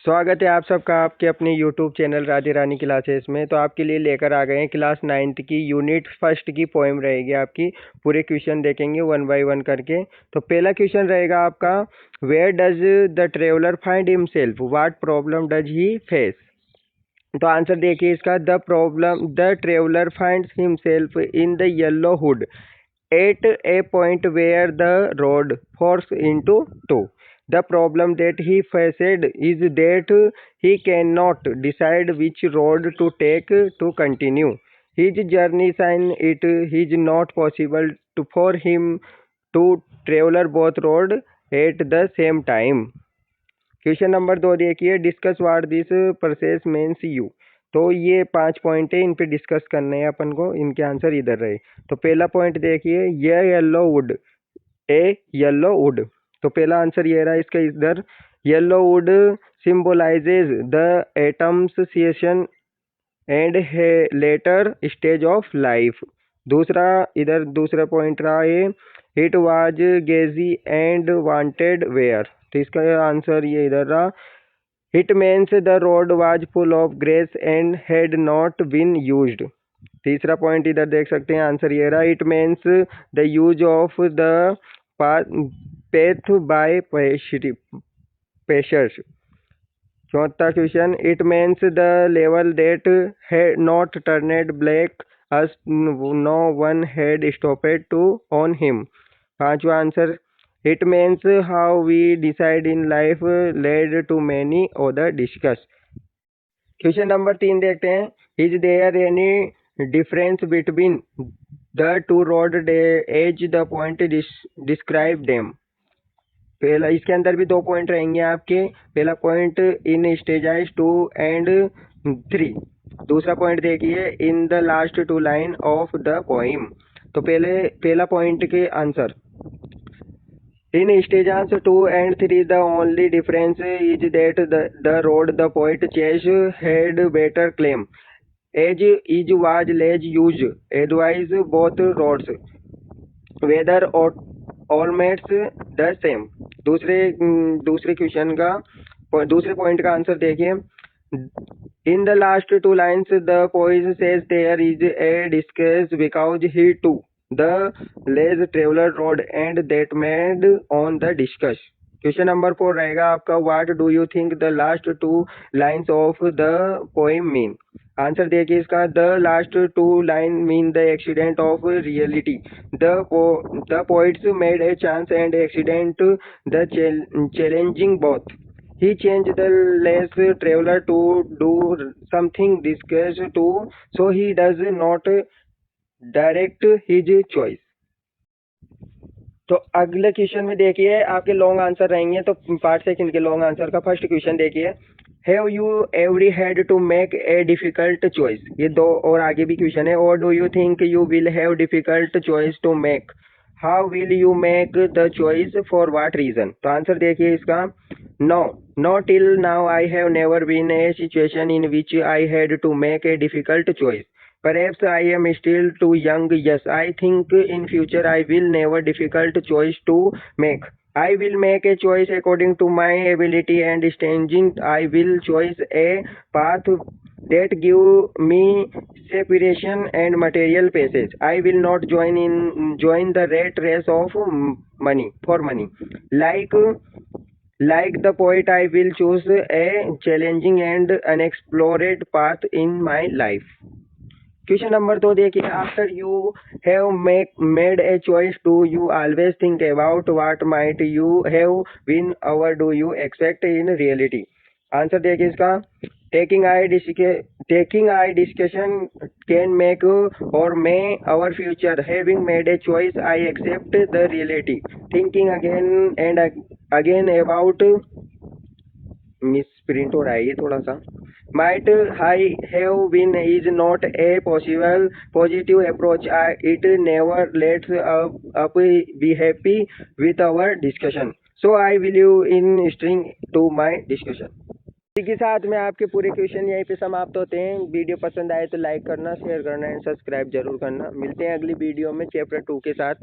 स्वागत है आप सबका आपके अपने YouTube चैनल राधे रानी क्लासेस में। तो आपके लिए लेकर आ गए हैं क्लास 9th की यूनिट फर्स्ट की पोएम रहेगी आपकी। पूरे क्वेश्चन देखेंगे वन बाय वन करके। तो पहला क्वेश्चन रहेगा आपका, where does the traveller find himself, what problem does he face. तो आंसर देखिए इसका, the traveller finds himself in the yellow hood at a point where the road forks into two. The problem that he faced is that he cannot decide which road to take to continue his journey, since it is not possible for him to travel both roads at the same time. Question number 2 देखिए, discuss what this process means you. तो ये 5 point है, इन पे discuss करने हैं अपन को, इनके answer इधर रहे। तो पहला पॉइंट देखिए, ये yellow wood, a yellow wood. तो पहला आंसर ये रहा इसका इधर, yellow wood symbolises the association and later stage of life. दूसरा इधर दूसरा पॉइंट रहा है, it was grassy and wanted wear. तो इसका आंसर ये इधर रहा, it means the road was full of grass and had not been used. तीसरा पॉइंट इधर देख सकते हैं, आंसर ये रहा, it means the use of the path by passers. चौथा question, it means the level that had not turned black as no one had stepped to on him. पांचवा answer, it means how we decide in life led to many other discuss. Question number 3 देखते हैं, is there any difference between the two road as the point describe them. पहला इसके अंदर भी 2 point रहेंगे आपके। पहला पॉइंट इन स्टेजाइज 2 एंड 3। दूसरा पॉइंट देखिए, in the last 2 line of the poem. तो पहला पॉइंट के answer, in stages 2 and 3 the only difference is that the road the poet chose had better claim, as it was less used. Otherwise both roads whether almost the same। दूसरे question का दूसरे point का answer देखिए, in the last 2 lines the poet says there is a disgrace because he too the less traveled road and that made on the discuss। Question number 4 रहेगा आपका, what do you think the last 2 lines of the poem mean. Answer देखिए इसका, the last 2 line mean the accident of reality. The poets made a chance and accident the challenging both. He changed the less traveler to do something discuss to, so he does not direct his choice. तो अगले question में देखिए आपके long answer रहेंगे। तो part second के long answer का first question देखिए, have you every had to make a difficult choice. ये 2 और आगे भी क्वेश्चन है, और do you think you will have difficult choice to make, how will you make the choice, for what reason. तो answer देखिए इसका, no till now I have never been a situation in which I had to make a difficult choice. Perhaps I am still too young. Yes, I think in future I will never difficult choice to make. I will make a choice according to my ability and standing. I will choose a path that give me separation and material passage. I will not join the rat race of money. Like the poet, I will choose a challenging and unexplored path in my life। Question number 2 देखिए, after you have made a choice do you always think about what might you have been or do you expect in reality. Answer देखिए इसका, taking I discussion can make or may our future, having made a choice I accept the reality, thinking again and again about, misprint हो रहा है ये थोड़ा सा, might I have been is not a possible positive approach. It never lets up be happy with our discussion. So I believe in string to my discussion। इसी के साथ में आपके पूरे क्वेश्चन यहीं पे समाप्त होते हैं। वीडियो पसंद आए तो लाइक करना, शेयर करना एंड सब्सक्राइब जरूर करना। मिलते हैं अगली वीडियो में चैप्टर 2 के साथ।